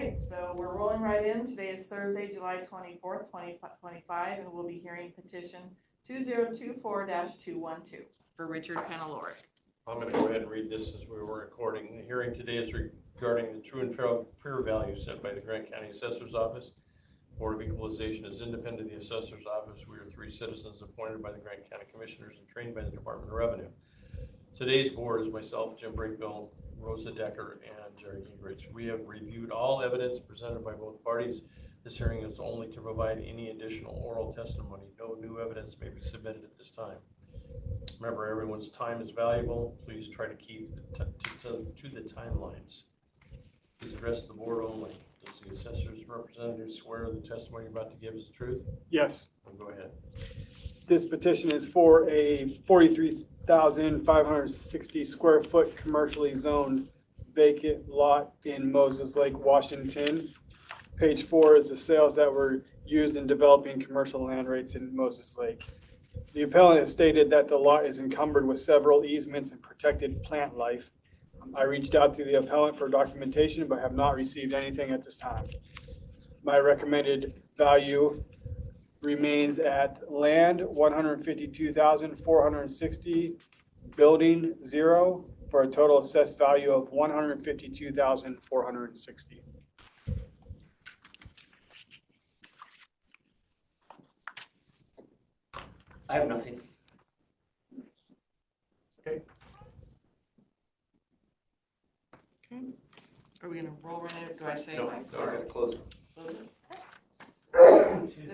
Okay, so we're rolling right in. Today is Thursday, July 24th, 2025, and we'll be hearing petition 2024-212 for Richard Panaloric. I'm going to go ahead and read this as we were recording. The hearing today is regarding the true and fair value set by the Grant County Assessor's Office. Board of Equalization is independent of the Assessor's Office. We are 3 citizens appointed by the Grant County Commissioners and trained by the Department of Revenue. Today's board is myself, Jim Brinkbill, Rosa Decker, and Jerry Gingrich. We have reviewed all evidence presented by both parties. This hearing is only to provide any additional oral testimony. No new evidence may be submitted at this time. Remember, everyone's time is valuable. Please try to keep to the timelines. Please address the board only. Does the assessor's representative swear the testimony you're about to give is the truth? Yes. Well, go ahead. This petition is for a 43,560 square foot commercially zoned vacant lot in Moses Lake, Washington. Page 4 is the sales that were used in developing commercial land rates in Moses Lake. The appellant has stated that the lot is encumbered with several easements and protected plant life. I reached out to the appellant for documentation, but have not received anything at this time. My recommended value remains at land 152,460, building 0, for a total assessed value of 152,460. I have nothing. Okay. Are we going to roll right in? Do I say? No, I'm going to close it.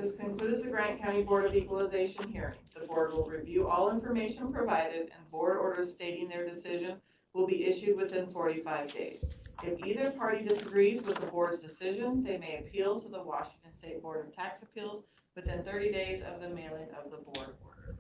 This concludes the Grant County Board of Equalization hearing. The board will review all information provided, and board orders stating their decision will be issued within 45 days. If either party disagrees with the board's decision, they may appeal to the Washington State Board of Tax Appeals within 30 days of the mailing of the board order.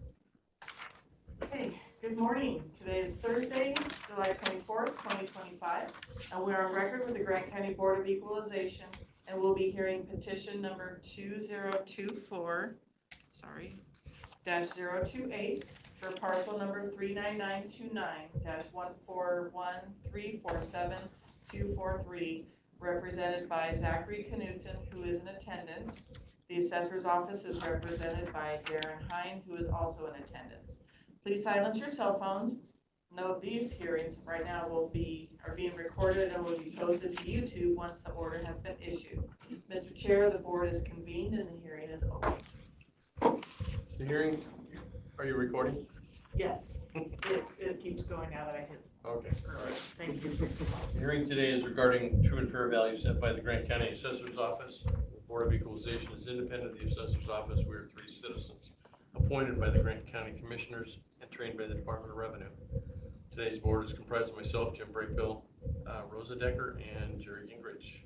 Okay, good morning. Today is Thursday, July 24th, 2025, and we're on record with the Grant County Board of Equalization, and we'll be hearing petition number 2024-028 for parcel number 39929-141347243, represented by Zachary Knudsen, who is in attendance. The assessor's office is represented by Darren Hine, who is also in attendance. Please silence your cell phones. Note these hearings right now are being recorded and will be posted to YouTube once the order has been issued. Mr. Chair, the board is convened and the hearing is open. The hearing, are you recording? Yes, it keeps going now that I hit. Okay. All right. Thank you. The hearing today is regarding true and fair value set by the Grant County Assessor's Office. The Board of Equalization is independent of the Assessor's Office. We are 3 citizens appointed by the Grant County Commissioners and trained by the Department of Revenue. Today's board is comprised of myself, Jim Brinkbill, Rosa Decker, and Jerry Gingrich.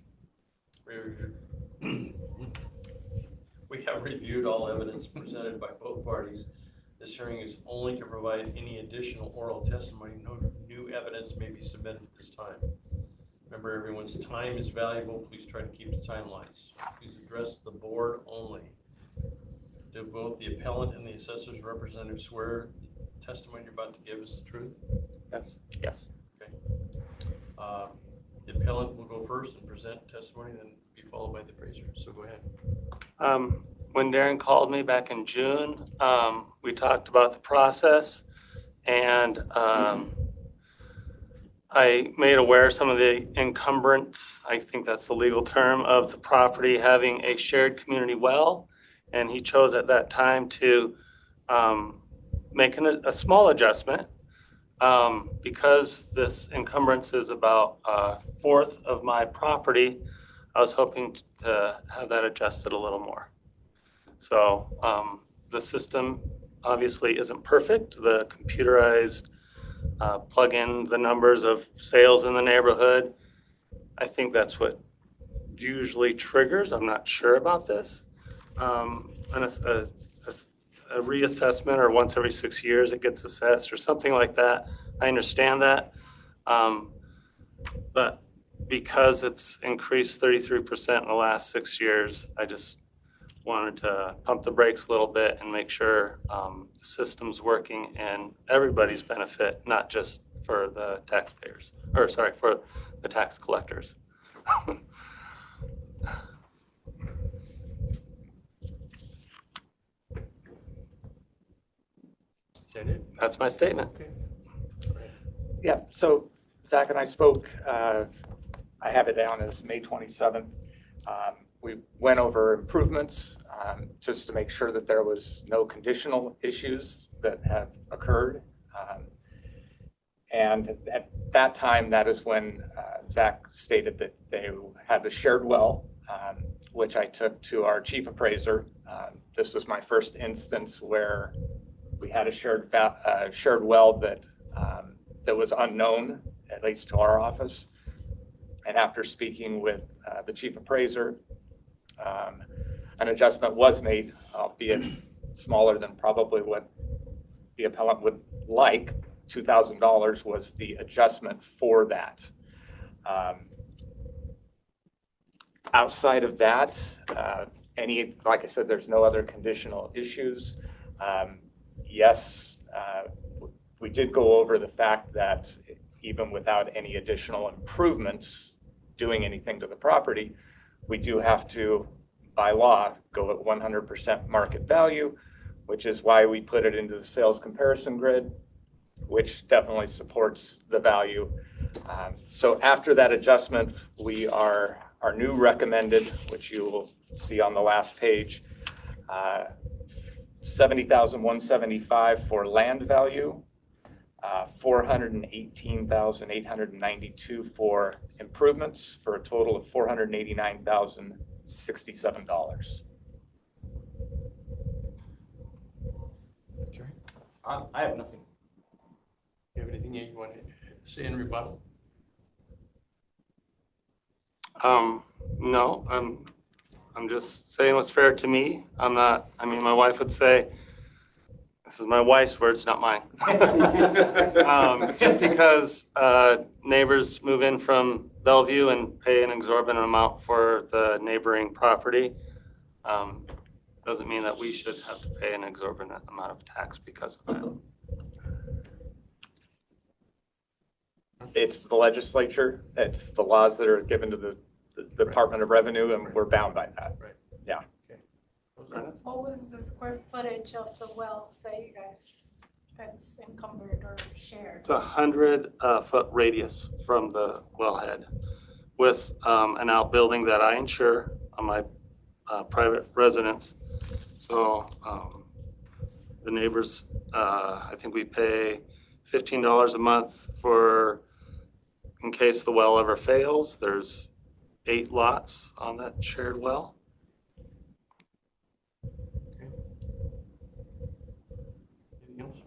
We have reviewed all evidence presented by both parties. This hearing is only to provide any additional oral testimony. No new evidence may be submitted at this time. Remember, everyone's time is valuable. Please try to keep the timelines. Please address the board only. Do both the appellant and the assessor's representative swear the testimony you're about to give is the truth? Yes. Yes. Okay. The appellant will go first and present testimony, then be followed by the appraiser. So go ahead. When Darren called me back in June, we talked about the process, and I made aware some of the encumbrance, I think that's the legal term, of the property having a shared community well, and he chose at that time to make a small adjustment. Because this encumbrance is about a fourth of my property, I was hoping to have that adjusted a little more. So the system obviously isn't perfect. The computerized plug in the numbers of sales in the neighborhood. I think that's what usually triggers. I'm not sure about this. A reassessment, or once every 6 years it gets assessed or something like that. I understand that. But because it's increased 33% in the last 6 years, I just wanted to pump the brakes a little bit and make sure the system's working and everybody's benefit, not just for the taxpayers, or sorry, for the tax collectors. Is that it? That's my statement. Okay. Yeah, so Zach and I spoke, I have it down as May 27th. We went over improvements just to make sure that there was no conditional issues that have occurred. And at that time, that is when Zach stated that they had a shared well, which I took to our chief appraiser. This was my first instance where we had a shared well that was unknown, at least to our office. And after speaking with the chief appraiser, an adjustment was made, albeit smaller than probably what the appellant would like. $2,000 was the adjustment for that. Outside of that, like I said, there's no other conditional issues. Yes, we did go over the fact that even without any additional improvements doing anything to the property, we do have to, by law, go at 100% market value, which is why we put it into the sales comparison grid, which definitely supports the value. So after that adjustment, our new recommended, which you will see on the last page, $70,175 for land value, $418,892 for improvements, for a total of $489,067. Okay. I have nothing. You have anything you want to say in rebuttal? No, I'm just saying what's fair to me. My wife would say, this is my wife's words, not mine. Just because neighbors move in from Bellevue and pay an exorbitant amount for the neighboring property, doesn't mean that we should have to pay an exorbitant amount of tax because of that. It's the legislature, it's the laws that are given to the Department of Revenue, and we're bound by that. Right. Yeah. Okay. What was the square footage of the well that you guys had encumbered or shared? It's 100-foot radius from the wellhead with an outbuilding that I insure on my private residence. So the neighbors, I think we pay $15 a month in case the well ever fails. There's 8 lots on that shared well. Anything else?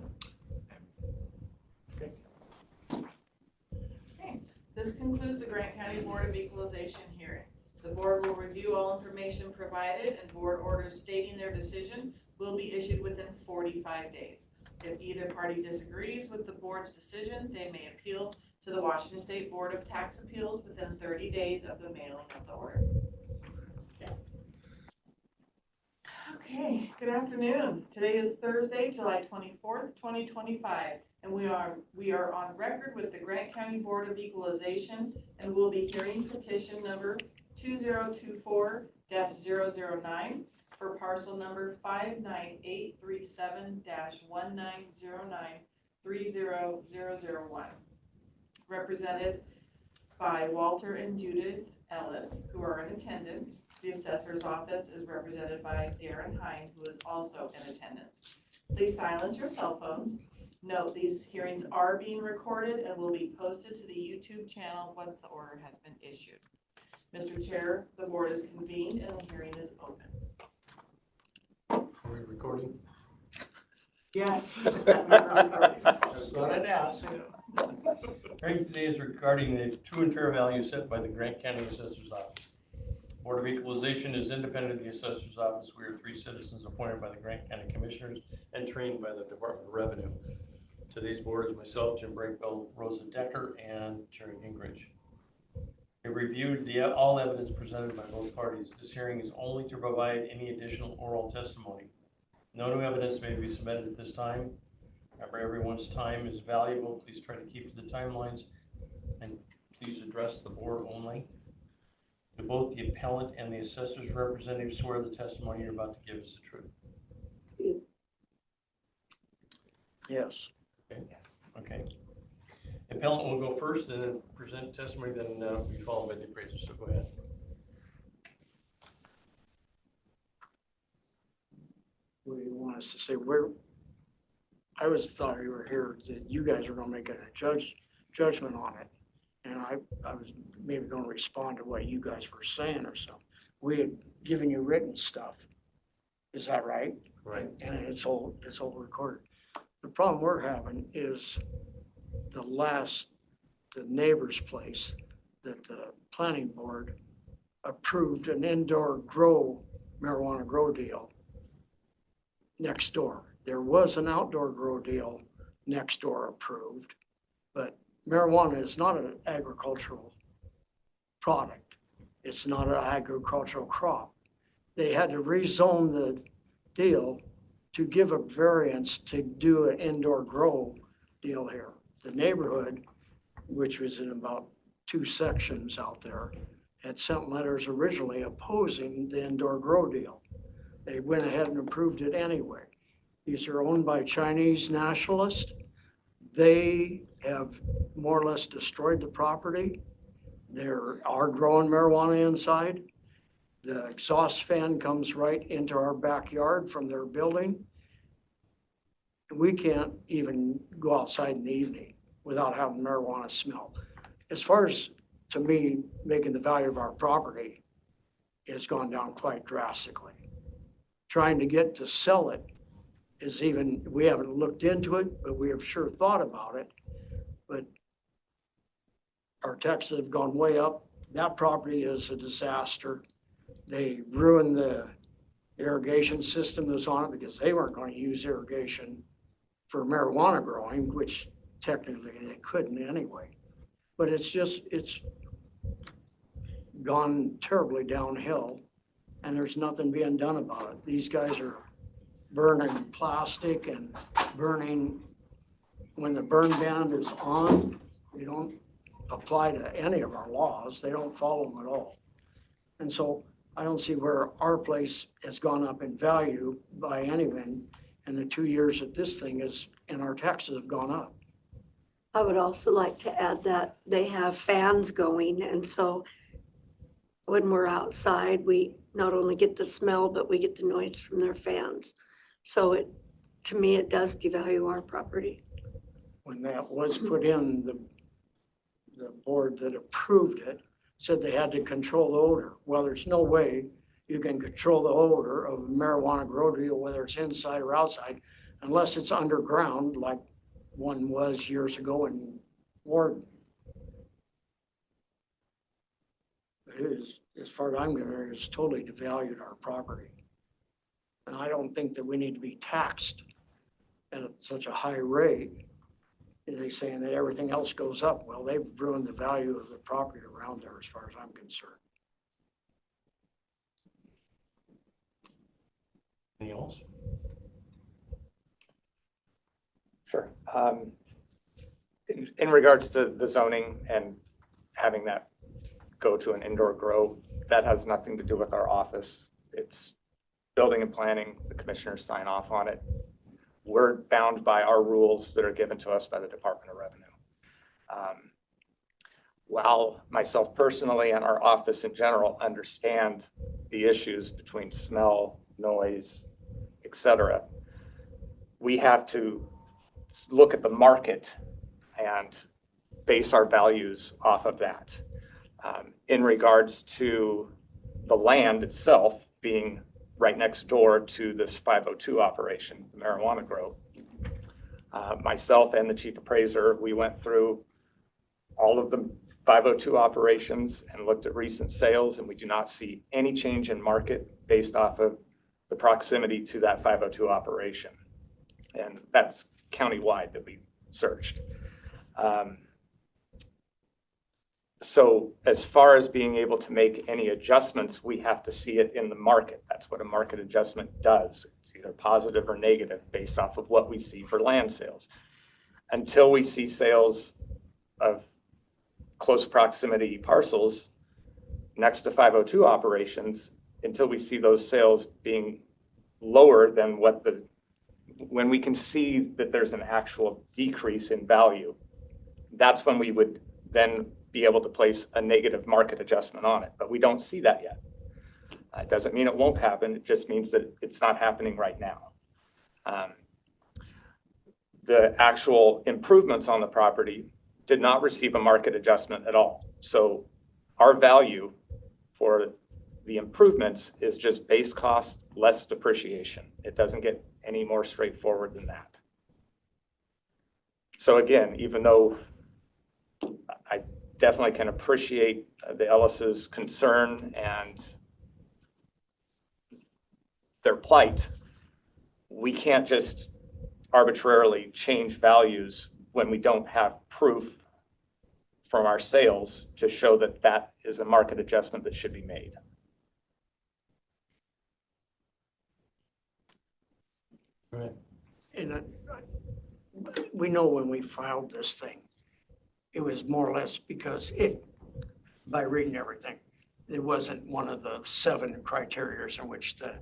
Okay. Okay, this concludes the Grant County Board of Equalization hearing. The board will review all information provided, and board orders stating their decision will be issued within 45 days. If either party disagrees with the board's decision, they may appeal to the Washington State Board of Tax Appeals within 30 days of the mailing of the order. Okay, good afternoon. Today is Thursday, July 24th, 2025, and we are on record with the Grant County Board of Equalization, and we'll be hearing petition number 2024-009 for parcel number 59837-1909-30001, represented by Walter and Judith Ellis, who are in attendance. The assessor's office is represented by Darren Hine, who is also in attendance. Please silence your cell phones. Note, these hearings are being recorded and will be posted to the YouTube channel once the order has been issued. Mr. Chair, the board is convened and the hearing is open. Are we recording? Yes. Thought I'd ask. Hearing today is regarding the true and fair value set by the Grant County Assessor's Office. Board of Equalization is independent of the Assessor's Office. We are 3 citizens appointed by the Grant County Commissioners and trained by the Department of Revenue. Today's board is myself, Jim Breakbill, Rosa Decker, and Jerry Gingrich. We reviewed all evidence presented by both parties. This hearing is only to provide any additional oral testimony. No new evidence may be submitted at this time. Remember, everyone's time is valuable. Please try to keep to the timelines, and please address the board only. Do both the appellant and the assessor's representative swear the testimony you're about to give is the truth? Yes. Okay. Appellant will go first and then present testimony, then be followed by the appraiser, so go ahead. What do you want us to say? I always thought you were here, that you guys were gonna make a judgment on it. And I was maybe gonna respond to what you guys were saying or something. We had given you written stuff. Is that right? Right. And it's all recorded. The problem we're having is the neighbor's place that the planning board approved an indoor marijuana grow deal next door. There was an outdoor grow deal next door approved, but marijuana is not an agricultural product. It's not an agricultural crop. They had to rezone the deal to give a variance to do an indoor grow deal here. The neighborhood, which was in about 2 sections out there, had sent letters originally opposing the indoor grow deal. They went ahead and approved it anyway. These are owned by Chinese nationalists. They have more or less destroyed the property. They are growing marijuana inside. The exhaust fan comes right into our backyard from their building. We can't even go outside in the evening without having marijuana smell. As far as, to me, making the value of our property, it's gone down quite drastically. Trying to get to sell it is we haven't looked into it, but we have sure thought about it. But our taxes have gone way up. That property is a disaster. They ruined the irrigation system that's on it because they weren't going to use irrigation for marijuana growing, which technically they couldn't anyway. But it's gone terribly downhill and there's nothing being done about it. These guys are burning plastic and burning, when the burn ban is on, they don't apply to any of our laws. They don't follow them at all. And so I don't see where our place has gone up in value by anyone in the 2 years that this thing is, and our taxes have gone up. I would also like to add that they have fans going, and so when we're outside, we not only get the smell, but we get the noise from their fans. So to me, it does devalue our property. When that was put in, the board that approved it said they had to control the odor. Well, there's no way you can control the odor of a marijuana grow deal, whether it's inside or outside, unless it's underground, like one was years ago in Warden. It is, as far as I'm concerned, it's totally devalued our property. And I don't think that we need to be taxed at such a high rate. They're saying that everything else goes up. Well, they've ruined the value of the property around there as far as I'm concerned. Anything else? Sure. In regards to the zoning and having that go to an indoor grow, that has nothing to do with our office. It's building and planning, the commissioners sign off on it. We're bound by our rules that are given to us by the Department of Revenue. While myself personally and our office in general understand the issues between smell, noise, etc., we have to look at the market and base our values off of that. In regards to the land itself being right next door to this 502 operation, the marijuana grow, myself and the chief appraiser, we went through all of the 502 operations and looked at recent sales, and we do not see any change in market based off of the proximity to that 502 operation. And that's countywide that we searched. So as far as being able to make any adjustments, we have to see it in the market. That's what a market adjustment does. It's either positive or negative based off of what we see for land sales. Until we see sales of close proximity parcels next to 502 operations, until we see those sales being lower than what the when we can see that there's an actual decrease in value, that's when we would then be able to place a negative market adjustment on it. But we don't see that yet. It doesn't mean it won't happen. It just means that it's not happening right now. The actual improvements on the property did not receive a market adjustment at all. So our value for the improvements is just base cost less depreciation. It doesn't get any more straightforward than that. So again, even though I definitely can appreciate the Ellis's concern and their plight, we can't just arbitrarily change values when we don't have proof from our sales to show that that is a market adjustment that should be made. Right. And we know when we filed this thing, it was more or less because by reading everything, it wasn't one of the 7 criteria in which the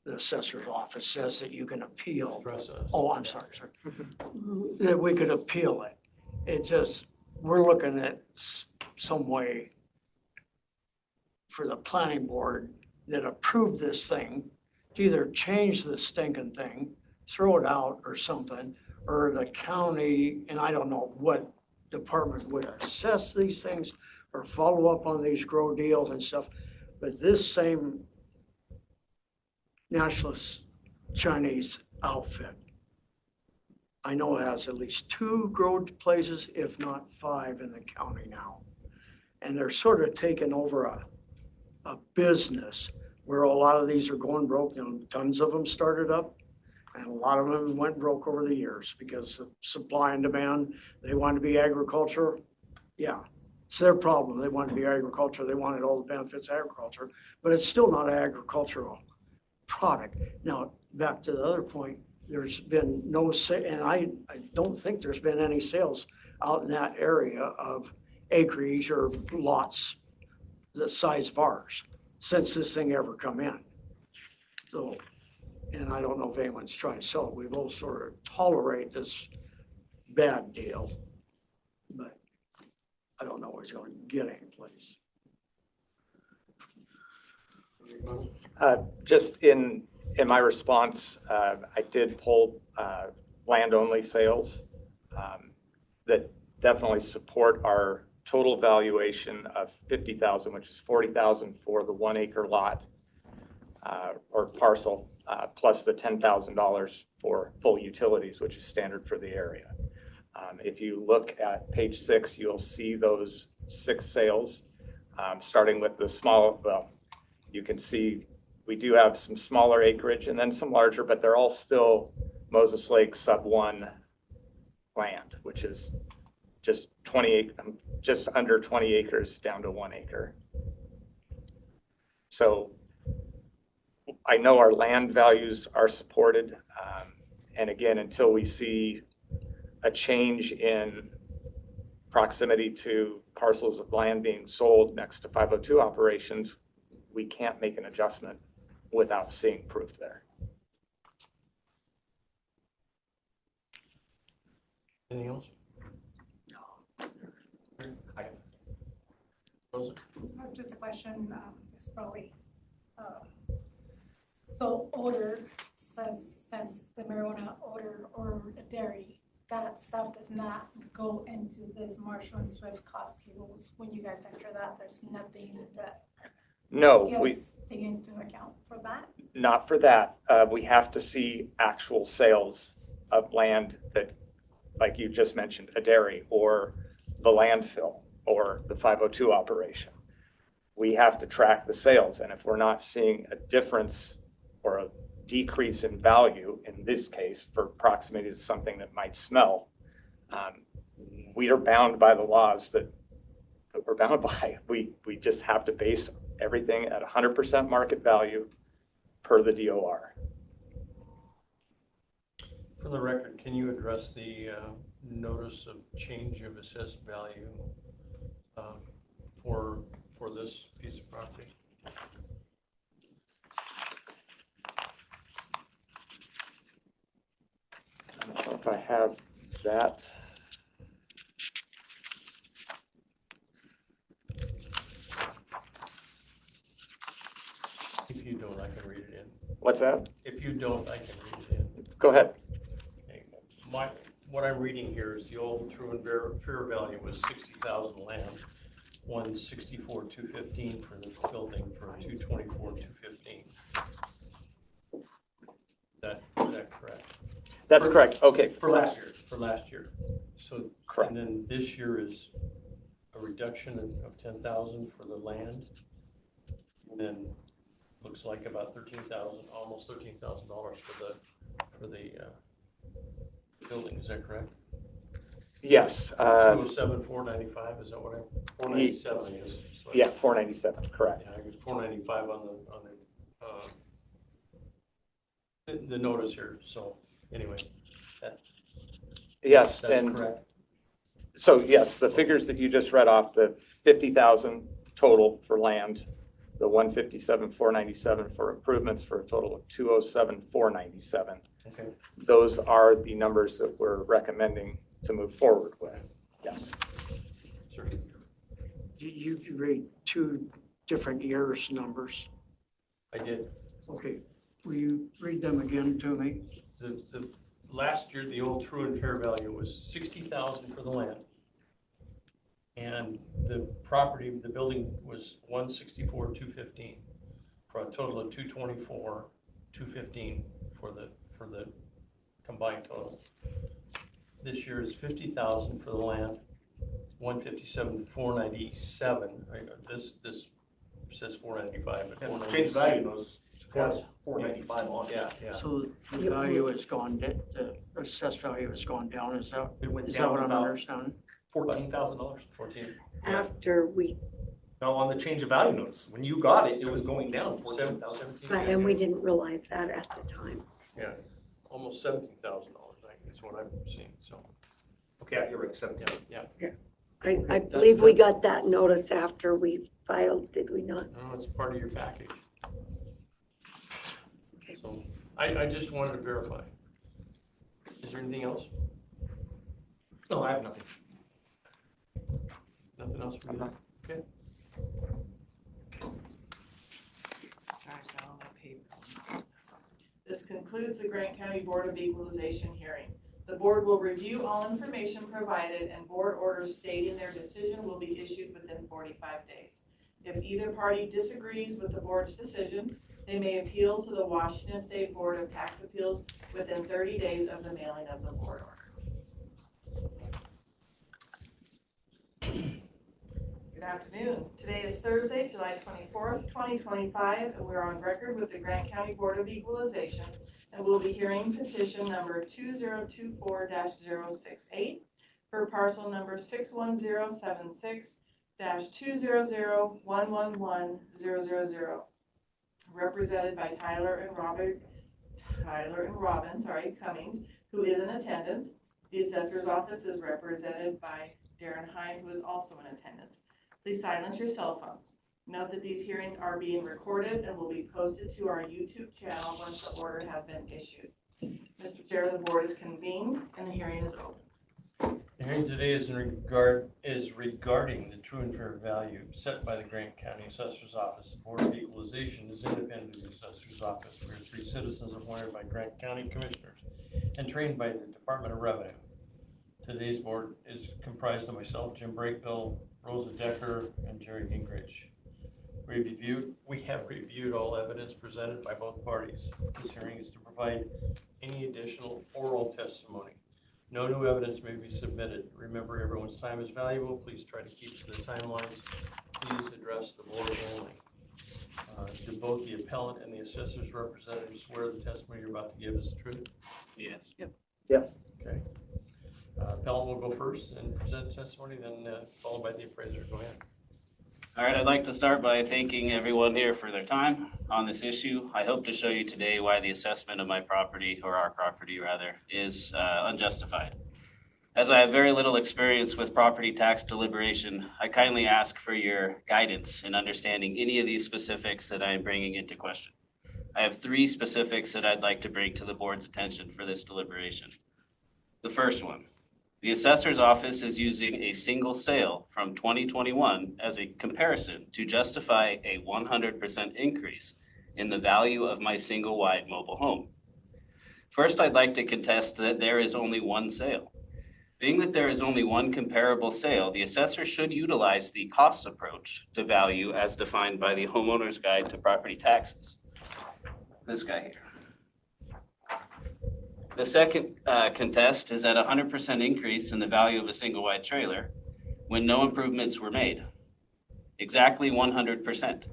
assessor's office says that you can appeal. Process. Oh, I'm sorry. That we could appeal it. It just, we're looking at some way for the planning board that approved this thing to either change the stinking thing, throw it out or something, or the county, and I don't know what department would assess these things or follow up on these grow deals and stuff. But this same nationalist Chinese outfit, I know has at least 2 grow places, if not 5 in the county now. And they're sort of taking over a business where a lot of these are going broke. You know, tons of them started up and a lot of them went broke over the years because of supply and demand. They wanted to be agriculture. Yeah, it's their problem. They wanted to be agriculture. They wanted all the benefits of agriculture, but it's still not an agricultural product. Now, back to the other point, there's been no sale, and I don't think there's been any sales out in that area of acreage or lots the size of ours since this thing ever come in. So, and I don't know if anyone's trying to sell it. We both sort of tolerate this bad deal, but I don't know what's going to get any place. Just in my response, I did pull land-only sales that definitely support our total valuation of $50,000, which is $40,000 for the 1 acre lot or parcel, plus the $10,000 for full utilities, which is standard for the area. If you look at page 6, you'll see those 6 sales, starting with the small, well, you can see we do have some smaller acreage and then some larger, but they're all still Moses Lake sub 1 land, which is just just under 20 acres down to 1 acre. So I know our land values are supported. And again, until we see a change in proximity to parcels of land being sold next to 502 operations, we can't make an adjustment without seeing proof there. Anything else? Rosa? Just a question, it's probably, so odor says since the marijuana odor or dairy, that stuff does not go into this Marshall and Swift cost tables. When you guys enter that, there's nothing that No, gets taken into account for that? not for that. We have to see actual sales of land that, like you just mentioned, a dairy or the landfill or the 502 operation. We have to track the sales. And if we're not seeing a difference or a decrease in value, in this case, for proximity to something that might smell, we are bound by the laws that we're bound by. We just have to base everything at 100% market value per the DOR. For the record, can you address the notice of change of assessed value for this piece of property? if I have that. If you don't, I can read it in. What's that? If you don't, I can read it in. Go ahead. Okay. What I'm reading here is the old true and fair value was 60,000 land, 164,215 for the building for 224,215. Is that correct? That's correct. Okay. For last year. For last year. So, Correct. and then this year is a reduction of 10,000 for the land. And then looks like about 13,000, almost $13,000 for the building. Is that correct? Yes. 207, 495. Is that what 497 is? So Yeah, 497. Correct. Yeah, I get 495 on the notice here. So anyway, Yes, that's and correct. so yes, the figures that you just read off, the 50,000 total for land, the 157, 497 for improvements for a total of 207, 497. Okay. Those are the numbers that we're recommending to move forward with. Yes. Sure. You read two different years' numbers. I did. Okay, will you read them again to me? The last year, the old true and fair value was 60,000 for the land. And the property, the building was 164,215 for a total of 224,215 for the combined total. This year is 50,000 for the land, 157,497. This says 495, but And change value notice has 495 on it. Yeah. So the value has gone, the assessed value has gone down, is that It went what down I'm about understanding? $14,000. 14. After we, No, on the change of value notice, when you got it, it was going down 14,000. 17. right, and we didn't realize that at the time. Yeah, almost $17,000, I think is what I'm seeing, so, Okay, you're right, 17. yeah. I believe we got that notice after we filed, did we not? No, it's part of your package. Okay. So, I just wanted to verify. Is there anything else? No, I have nothing. Nothing else for you? Okay. Sorry, I got all my papers. This concludes the Grant County Board of Equalization hearing. The board will review all information provided and board orders stating their decision will be issued within 45 days. If either party disagrees with the board's decision, they may appeal to the Washington State Board of Tax Appeals within 30 days of the mailing of the board order. Good afternoon. Today is Thursday, July 24th, 2025, and we're on record with the Grant County Board of Equalization, and we'll be hearing petition number 2024-068 for parcel number 61076-200111000, represented by Tyler and Robin Cummings, who is in attendance. The assessor's office is represented by Darren Hine, who is also in attendance. Please silence your cell phones. Note that these hearings are being recorded and will be posted to our YouTube channel once the order has been issued. Mr. Chair, the board is convened and the hearing is open. The hearing today is regarding the true and fair value set by the Grant County Assessor's Office. The Board of Equalization is independent of the Assessor's Office. We are 3 citizens appointed by Grant County Commissioners and trained by the Department of Revenue. Today's board is comprised of myself, Jim Brakebill, Rosa Decker, and Jerry Gingrich. We have reviewed all evidence presented by both parties. This hearing is to provide any additional oral testimony. No new evidence may be submitted. Remember, everyone's time is valuable. Please try to keep to the timelines. Please address the board only. Do both the appellant and the assessor's representative swear the testimony you're about to give is the truth? Yes. Yes. Okay. Appellant will go first and present testimony, then followed by the appraiser. Go ahead. All right, I'd like to start by thanking everyone here for their time on this issue. I hope to show you today why the assessment of my property, or our property rather, is unjustified. As I have very little experience with property tax deliberation, I kindly ask for your guidance in understanding any of these specifics that I am bringing into question. I have 3 specifics that I'd like to bring to the board's attention for this deliberation. The first one, the assessor's office is using a single sale from 2021 as a comparison to justify a 100% increase in the value of my single-wide mobile home. First, I'd like to contest that there is only one sale. Being that there is only one comparable sale, the assessor should utilize the cost approach to value as defined by the Homeowner's Guide to Property Taxes. This guy here. The second contest is at a 100% increase in the value of a single-wide trailer when no improvements were made. Exactly 100%,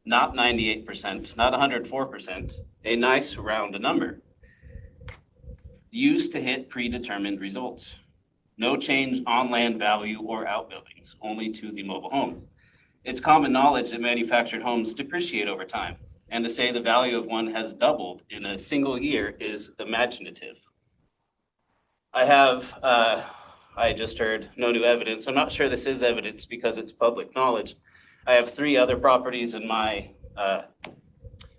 not 98%, not 104%, a nice round number. Used to hit predetermined results. No change on land value or outbuildings, only to the mobile home. It's common knowledge that manufactured homes depreciate over time, and to say the value of one has doubled in a single year is imaginative. I just heard no new evidence. I'm not sure this is evidence because it's public knowledge. I have 3 other properties in my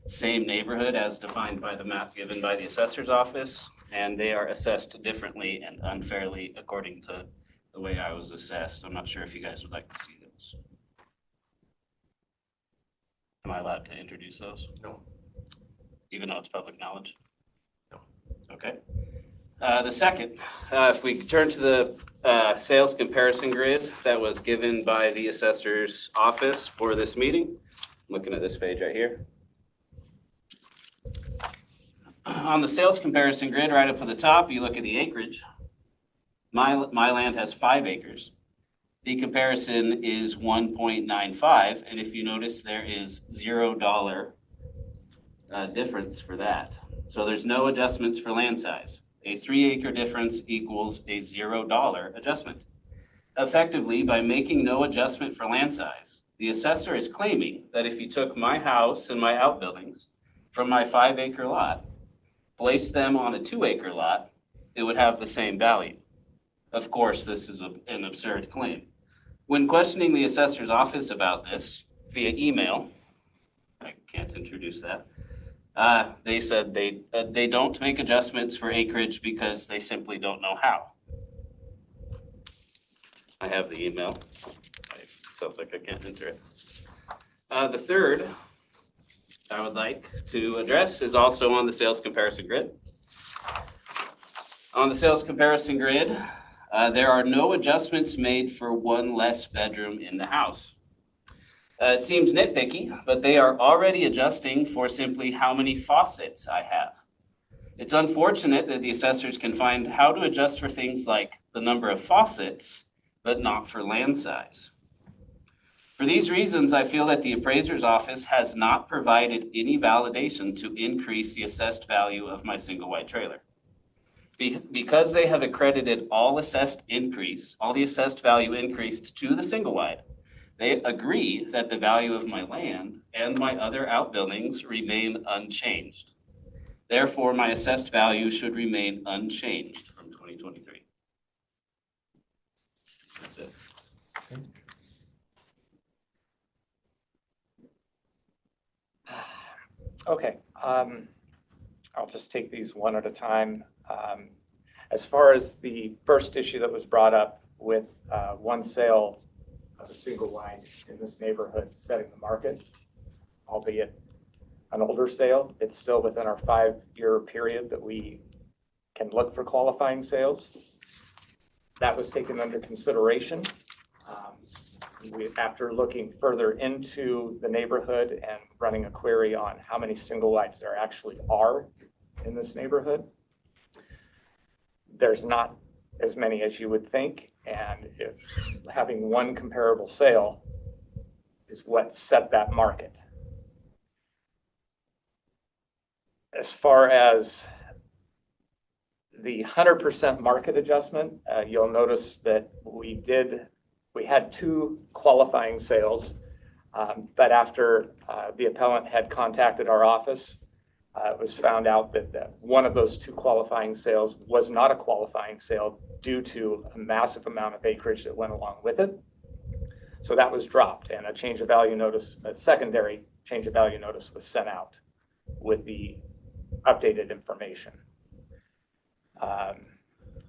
same neighborhood as defined by the map given by the assessor's office, and they are assessed differently and unfairly according to the way I was assessed. I'm not sure if you guys would like to see those. Am I allowed to introduce those? No. Even though it's public knowledge? No. Okay. The second, if we turn to the sales comparison grid that was given by the assessor's office for this meeting, I'm looking at this page right here. On the sales comparison grid, right up at the top, you look at the acreage. My land has 5 acres. The comparison is 1.95, and if you notice, there is $0 difference for that. So there's no adjustments for land size. A 3-acre difference equals a $0 adjustment. Effectively, by making no adjustment for land size, the assessor is claiming that if you took my house and my outbuildings from my 5-acre lot, placed them on a 2-acre lot, it would have the same value. Of course, this is an absurd claim. When questioning the assessor's office about this via email, I can't introduce that, they said they don't make adjustments for acreage because they simply don't know how. I have the email. Sounds like I can't enter it. The third I would like to address is also on the sales comparison grid. On the sales comparison grid, there are no adjustments made for one less bedroom in the house. It seems nitpicky, but they are already adjusting for simply how many faucets I have. It's unfortunate that the assessors can find how to adjust for things like the number of faucets, but not for land size. For these reasons, I feel that the appraiser's office has not provided any validation to increase the assessed value of my single-wide trailer. Because they have accredited all the assessed value increased to the single-wide, they agree that the value of my land and my other outbuildings remain unchanged. Therefore, my assessed value should remain unchanged from 2023. That's it. Okay, I'll just take these one at a time. As far as the first issue that was brought up with one sale of a single wide in this neighborhood setting the market, albeit an older sale, it's still within our 5-year period that we can look for qualifying sales. That was taken under consideration. After looking further into the neighborhood and running a query on how many single wides there actually are in this neighborhood, there's not as many as you would think, and if having one comparable sale is what set that market. As far as the 100% market adjustment, you'll notice that we had 2 qualifying sales, but after the appellant had contacted our office, it was found out that one of those 2 qualifying sales was not a qualifying sale due to a massive amount of acreage that went along with it. So that was dropped, and a change of value notice, a secondary change of value notice was sent out with the updated information.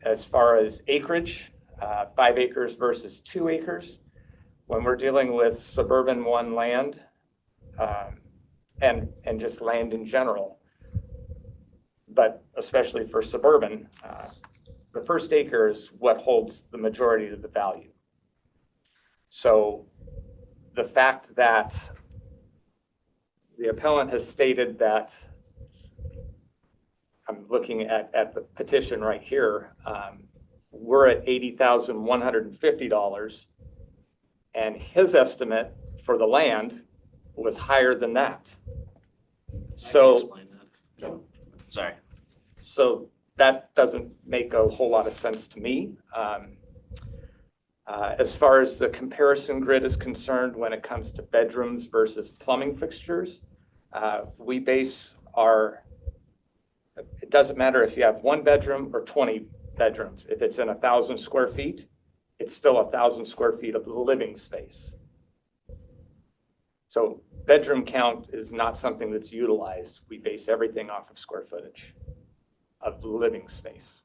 as far as acreage, 5 acres versus 2 acres. When we're dealing with suburban 1 land, and just land in general, but especially for suburban, the first acre is what holds the majority of the value. So the fact that the appellant has stated that, I'm looking at the petition right here, we're at $80,150, and his estimate for the land was higher than that. I can So, explain that. Sorry. so that doesn't make a whole lot of sense to me. As far as the comparison grid is concerned, when it comes to bedrooms versus plumbing fixtures, we base our, it doesn't matter if you have 1 bedroom or 20 bedrooms. If it's in 1,000 square feet, it's still 1,000 square feet of the living space. So bedroom count is not something that's utilized. We base everything off of square footage of the living space.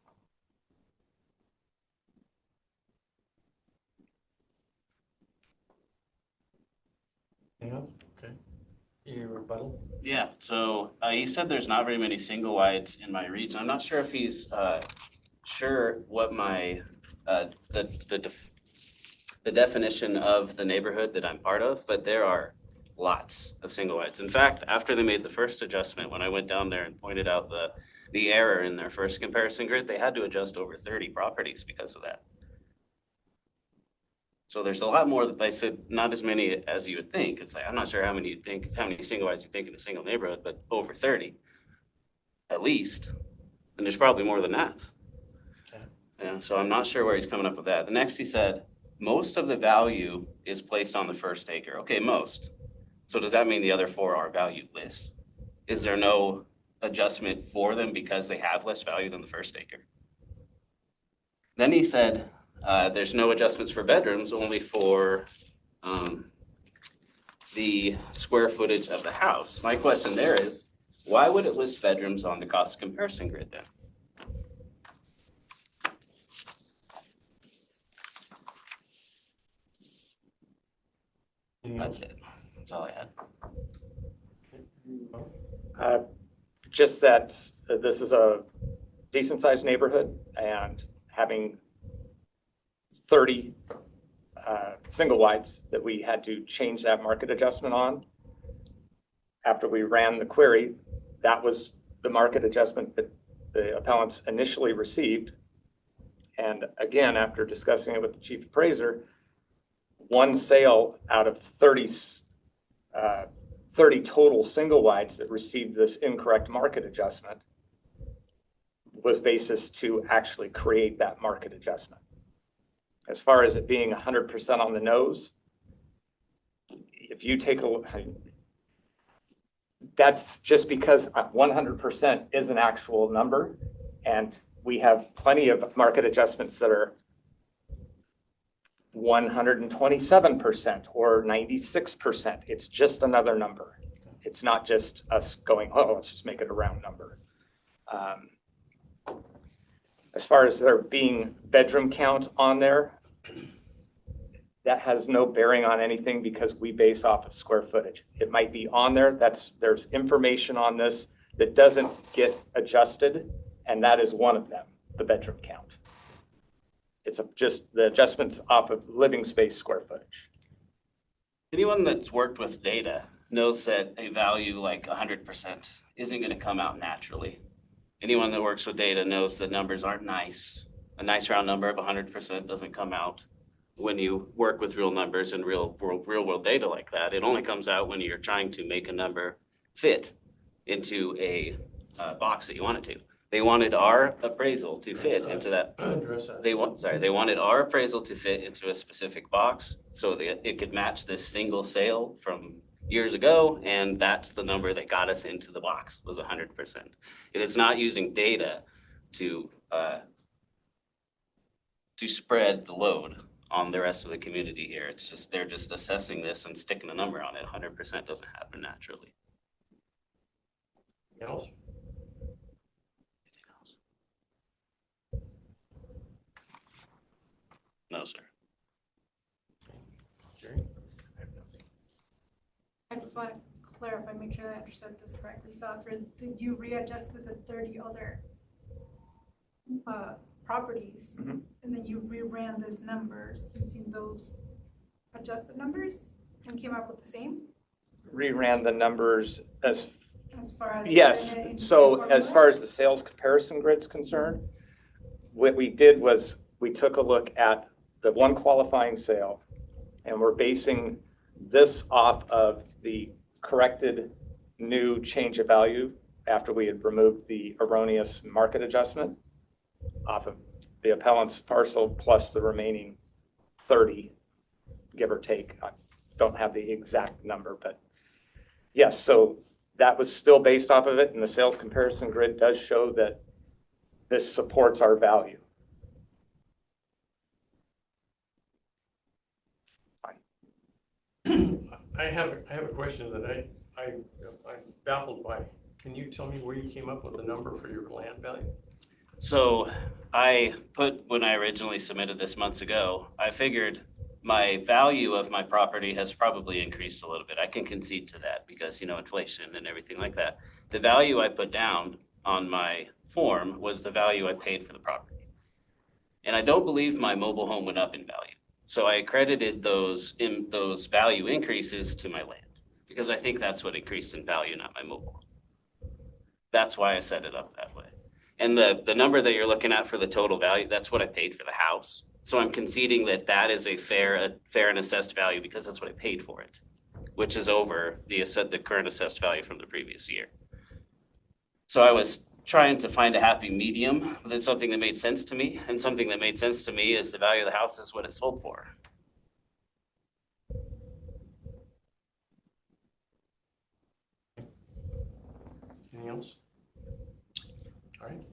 Yeah, okay. Your rebuttal? Yeah, so he said there's not very many single wides in my region. I'm not sure if he's sure what my the definition of the neighborhood that I'm part of, but there are lots of single wides. In fact, after they made the first adjustment, when I went down there and pointed out the error in their first comparison grid, they had to adjust over 30 properties because of that. So there's a lot more that they said, not as many as you would think. It's like, I'm not sure how many single wides you think in a single neighborhood, but over 30 at least. And there's probably more than that. Okay. Yeah, so I'm not sure where he's coming up with that. The next he said, most of the value is placed on the first acre. Okay, most. So does that mean the other 4 are valueless? Is there no adjustment for them because they have less value than the first acre? Then he said, there's no adjustments for bedrooms, only for the square footage of the house. My question there is, why would it list bedrooms on the cost comparison grid then? That's it. That's all I had. Just that this is a decent sized neighborhood, and having 30 single wides that we had to change that market adjustment on. After we ran the query, that was the market adjustment that the appellants initially received. And again, after discussing it with the chief appraiser, 1 sale out of 30 total single wides that received this incorrect market adjustment was basis to actually create that market adjustment. As far as it being 100% on the nose, if you take a look, that's just because 100% is an actual number, and we have plenty of market adjustments that are 127% or 96%. It's just another number. It's not just us going, oh, let's just make it a round number. As far as there being bedroom count on there, that has no bearing on anything because we base off of square footage. It might be on there. There's information on this that doesn't get adjusted, and that is one of them, the bedroom count. It's just the adjustments off of living space square footage. Anyone that's worked with data knows that a value like 100% isn't going to come out naturally. Anyone that works with data knows that numbers aren't nice. A nice round number of 100% doesn't come out when you work with real numbers and real world data like that. It only comes out when you're trying to make a number fit into a box that you want it to. They wanted our appraisal to fit into that. They wanted our appraisal to fit into a specific box so that it could match this single sale from years ago, and that's the number that got us into the box, was 100%. It is not using data to spread the load on the rest of the community here. It's just, they're just assessing this and sticking a number on it. 100% doesn't happen naturally. Else? No, sir. Jerry? I just want to clarify, make sure I understood this correctly. So after you readjusted the 30 other properties, Mhm. and then you reran those numbers using those adjusted numbers and came up with the same Reran the numbers as far as. yes, putting it into so the as formula? far as the sales comparison grid's concerned, what we did was we took a look at the one qualifying sale, and we're basing this off of the corrected new change of value after we had removed the erroneous market adjustment off of the appellant's parcel plus the remaining 30, give or take. I don't have the exact number, but yes, so that was still based off of it, and the sales comparison grid does show that this supports our value. I have a question that I'm baffled by. Can you tell me where you came up with the number for your land value? So I put, when I originally submitted this months ago, I figured my value of my property has probably increased a little bit. I can concede to that because, inflation and everything like that. The value I put down on my form was the value I paid for the property. And I don't believe my mobile home went up in value. So I credited those value increases to my land because I think that's what increased in value, not my mobile home. That's why I set it up that way. And the number that you're looking at for the total value, that's what I paid for the house. So I'm conceding that that is a fair and assessed value because that's what I paid for it, which is over the current assessed value from the previous year. So I was trying to find a happy medium with something that made sense to me, and something that made sense to me is the value of the house is what it sold for. Anything else? All right.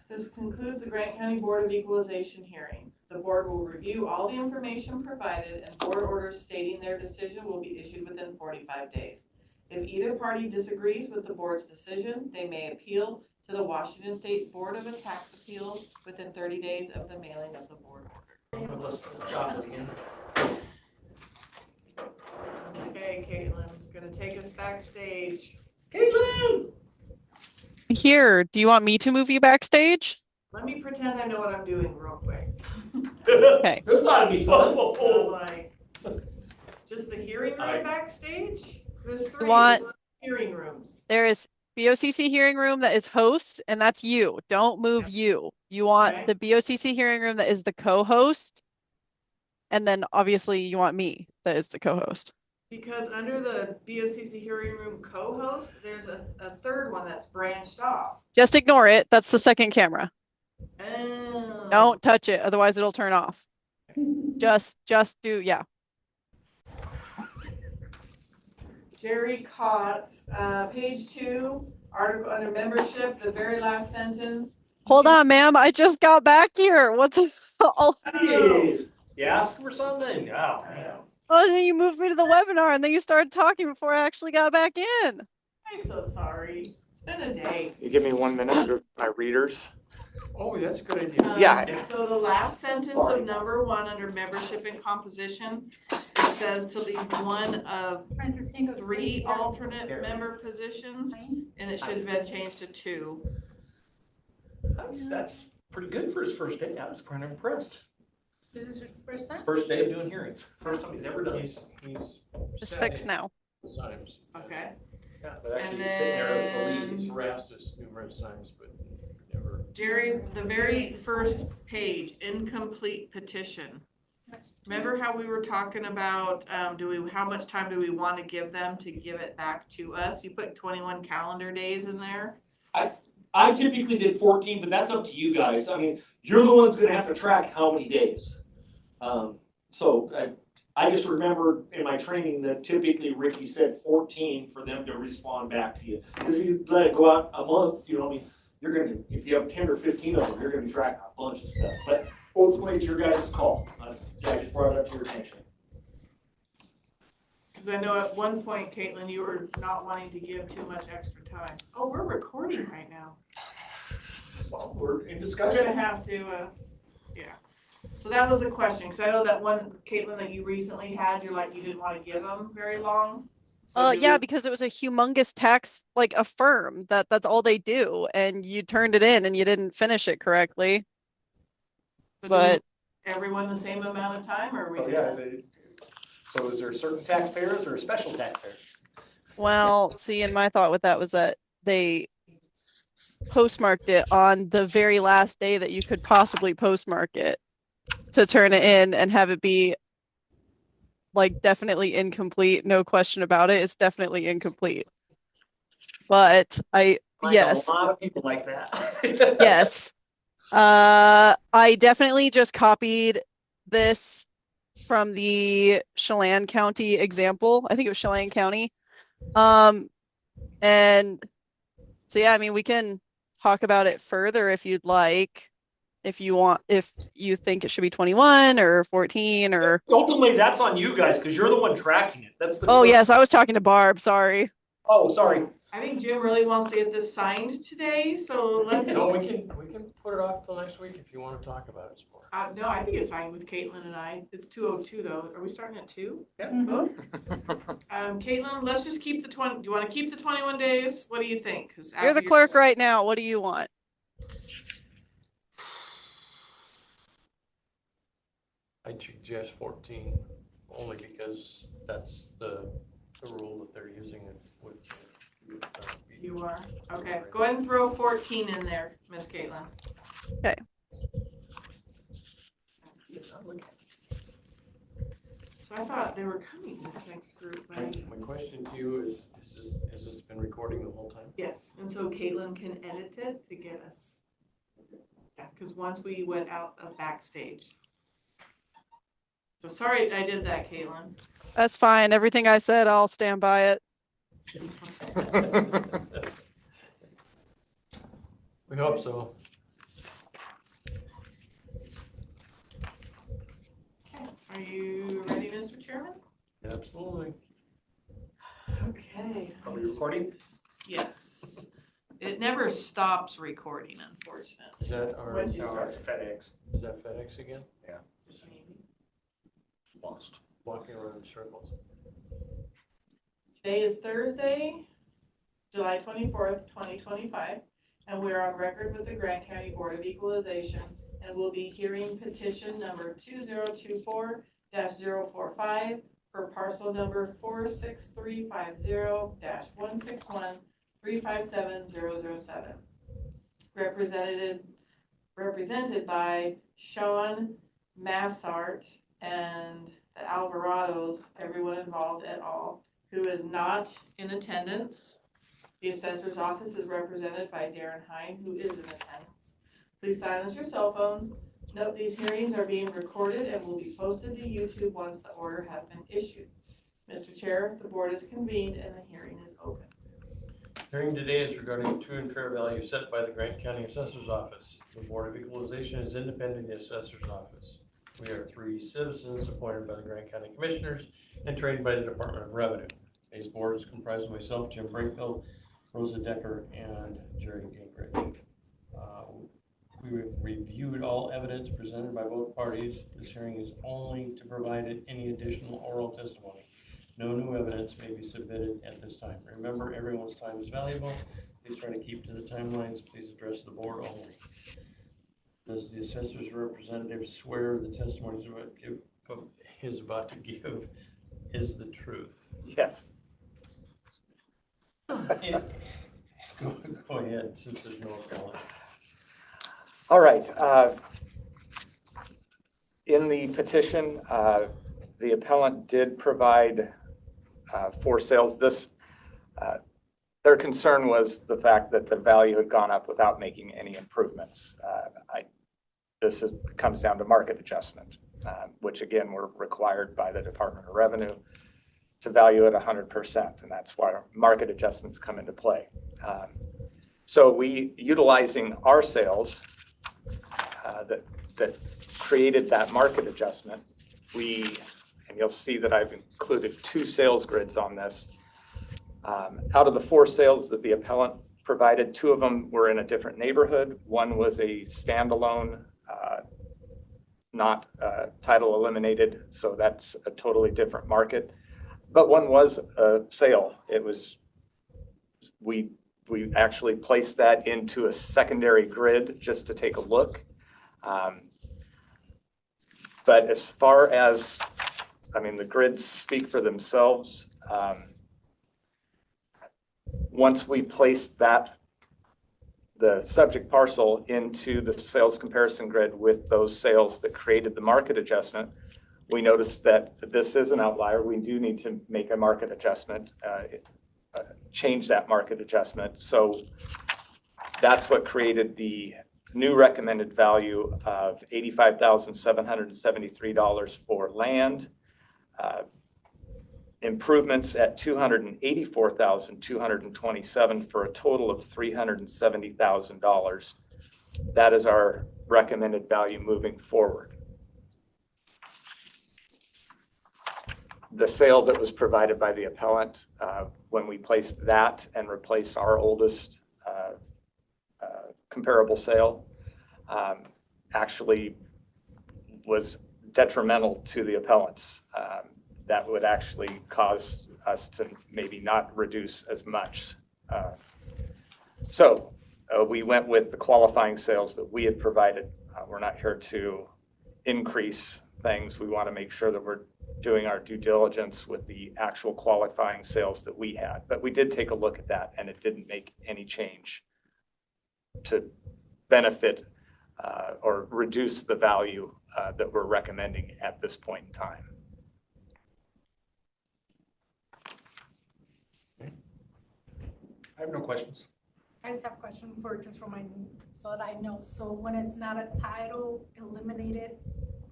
This concludes the Grant County Board of Equalization hearing. The board will review all the information provided, and board orders stating their decision will be issued within 45 days. If either party disagrees with the board's decision, they may appeal to the Washington State Board of Tax Appeals within 30 days of the mailing of the board order. Let's jot it again. Okay, Caitlin, gonna take us backstage. Here, do you want me to move you backstage? Let me pretend I know what I'm doing real quick. Okay. This ought to be fun. So like, just the hearing room Aye. backstage? There's three want- there's hearing rooms. There is BOCC hearing room that is host, and that's you. Don't move you. You want Okay. the BOCC hearing room that is the co-host. And then obviously you want me that is the co-host. Because under the BOCC hearing room co-host, there's a third one that's branched off. Just ignore it. That's the second camera. Oh. Don't touch it, otherwise it'll turn off. Just do, yeah. Jerry caught, page 2, article under membership, the very last sentence. Hold on, ma'am. I just got back here. What's oh, Jeez. You asked for something? Oh, man. oh, then you moved me to the webinar and then you started talking before I actually got back in. I'm so sorry. It's been a day. You give me 1 minute for my readers. Oh, that's a good idea. Yeah. So the last sentence Sorry. of number 1 under membership and composition, it says to leave one of 3 alternate member positions, and it should have been changed to 2. That's pretty good for his first day. I was kind of impressed. This is your first time? First day of doing hearings. First time he's ever done it. He's Just sat fix in now. times. Okay. Yeah, but actually And he's sitting there as the lead. He's then- harassed us numerous times, but never. Jerry, the very first page, incomplete petition. Remember how we were talking about, how much time do we want to give them to give it back to us? You put 21 calendar days in there. I typically did 14, but that's up to you guys. I mean, you're the ones gonna have to track how many days. So I just remember in my training that typically Ricky said 14 for them to respond back to you. Because if you let it go out a month, you're gonna, if you have 10 or 15 of them, you're gonna be tracking a bunch of stuff. But ultimately, it's your guys' call. I just brought it up to your attention. Because I know at one point, Caitlin, you were not wanting to give too much extra time. Oh, we're recording right now. Well, we're in We're discussion. gonna have to, yeah. So that was the question, because I know that one, Caitlin, that you recently had, you're like, you didn't want to give them very long. So did Yeah, we- because it was a humongous tax, like a firm, that's all they do, and you turned it in and you didn't finish it correctly. so But did everyone the same amount of time, or we? So, yeah, so is there certain taxpayers or special taxpayers? well, see, and my thought with that was that they postmarked it on the very last day that you could possibly postmark it to turn it in and have it be like definitely incomplete, no question about it. It's definitely incomplete. But yes, A lot of people like that. yes. I definitely just copied this from the Chelan County example. I think it was Chelan County. And so yeah, I mean, we can talk about it further if you'd like. If you think it should be 21 or 14 or. Ultimately, that's on you guys because you're the one tracking it. That's the. Oh, yes, I was talking to Barb, sorry. Oh, sorry. I think Jim really wants to get this signed today, so let's. No, we can put it off till next week if you want to talk about it some more. No, I think it's fine with Caitlin and I. It's 2:02 though. Are we starting at 2? Yeah. Caitlin, let's just keep the 20. Do you want to keep the 21 days? What do you think? 'Cause You're the after clerk right now. What do you want? I'd suggest 14, only because that's the rule that they're using it with. You are, okay. Go ahead and throw 14 in there, Miss Caitlin. Okay. So I thought they were coming, this next group, right? My question to you is has this been recording the whole time? Yes, and so Caitlin can edit it to get us. Yeah, because once we went out of backstage. So sorry I did that, Caitlin. That's fine. Everything I said, I'll stand by it. We hope so. Okay, are you ready, Mr. Chairman? Absolutely. Okay. Are we recording? Yes. It never stops recording, unfortunately. Is that our, When'd you No, start? that's FedEx. is that FedEx again? Lost. Walking around in circles. Today is Thursday, July 24th, 2025, and we are on record with the Grant County Board of Equalization, and we'll be hearing petition number 2024-045 for parcel number 46350-161-367007. Represented by Sean Massart and the Alvarados, everyone involved at all, who is not in attendance. The assessor's office is represented by Darren Hine, who is in attendance. Please silence your cell phones. Note these hearings are being recorded and will be posted to YouTube once the order has been issued. Mr. Chair, the board is convened and the hearing is open. Hearing today is regarding true and fair value set by the Grant County Assessor's Office. The Board of Equalization is independent of the Assessor's Office. We are 3 citizens appointed by the Grant County Commissioners and trained by the Department of Revenue. Today's board is comprised of myself, Jim Brinkville, Rosa Decker, and Jerry Gingrich. We have reviewed all evidence presented by both parties. This hearing is only to provide any additional oral testimony. No new evidence may be submitted at this time. Remember, everyone's time is valuable. Please try to keep to the timelines. Please address the board only. Does the assessor's representative swear the testimony is about to give is the truth? Yes. Go ahead, since there's no appellant. All right. In the petition, the appellant did provide for sales. Their concern was the fact that the value had gone up without making any improvements. This comes down to market adjustment, which again, we're required by the Department of Revenue to value at 100%, and that's why market adjustments come into play. So we, utilizing our sales that created that market adjustment, and you'll see that I've included 2 sales grids on this. Out of the 4 sales that the appellant provided. 2 of them were in a different neighborhood. One was a standalone, not title eliminated, so that's a totally different market. But one was a sale. It was, we actually placed that into a secondary grid just to take a look. But as far as, I mean, the grids speak for themselves. Once we placed that, the subject parcel into the sales comparison grid with those sales that created the market adjustment, we noticed that this is an outlier. We do need to make a market adjustment, change that market adjustment. So that's what created the new recommended value of $85,773 for land, improvements at $284,227 for a total of $370,000. That is our recommended value moving forward. The sale that was provided by the appellant, when we placed that and replaced our oldest comparable sale, actually was detrimental to the appellants. That would actually cause us to maybe not reduce as much. So we went with the qualifying sales that we had provided. We're not here to increase things. We want to make sure that we're doing our due diligence with the actual qualifying sales that we had. But we did take a look at that, and it didn't make any change to benefit or reduce the value that we're recommending at this point in time. I have no questions. I just have a question just for my, so that I know. So when it's not a title eliminated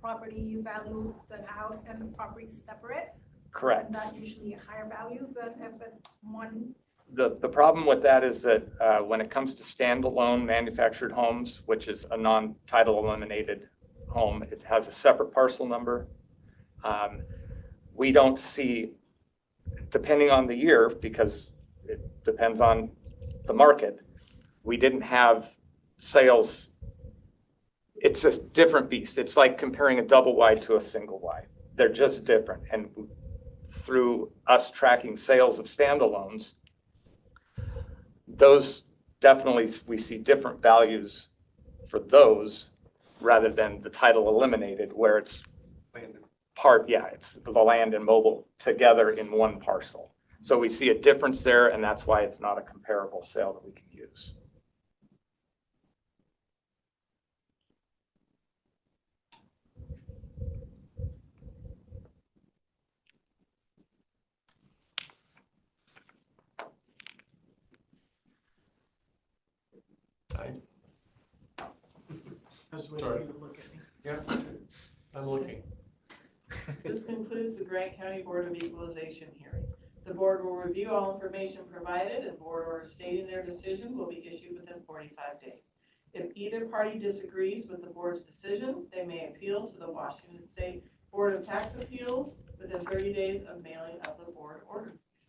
property, you value the house and the property separate? Correct. And that's usually a higher value than if it's one? The problem with that is that when it comes to standalone manufactured homes, which is a non-title eliminated home, it has a separate parcel number. We don't see, depending on the year, because it depends on the market, we didn't have sales. It's a different beast. It's like comparing a double wide to a single wide. They're just different. And through us tracking sales of standalones, those definitely, we see different values for those rather than the title eliminated, where it's part, yeah, it's the land and mobile together in one parcel. So we see a difference there, and that's why it's not a comparable sale that we can use. Sorry. Yeah, I'm looking. This concludes the Grant County Board of Equalization hearing. The board will review all information provided, and board orders stating their decision will be issued within 45 days. If either party disagrees with the board's decision, they may appeal to the Washington State Board of Tax Appeals within 30 days of mailing of the board order.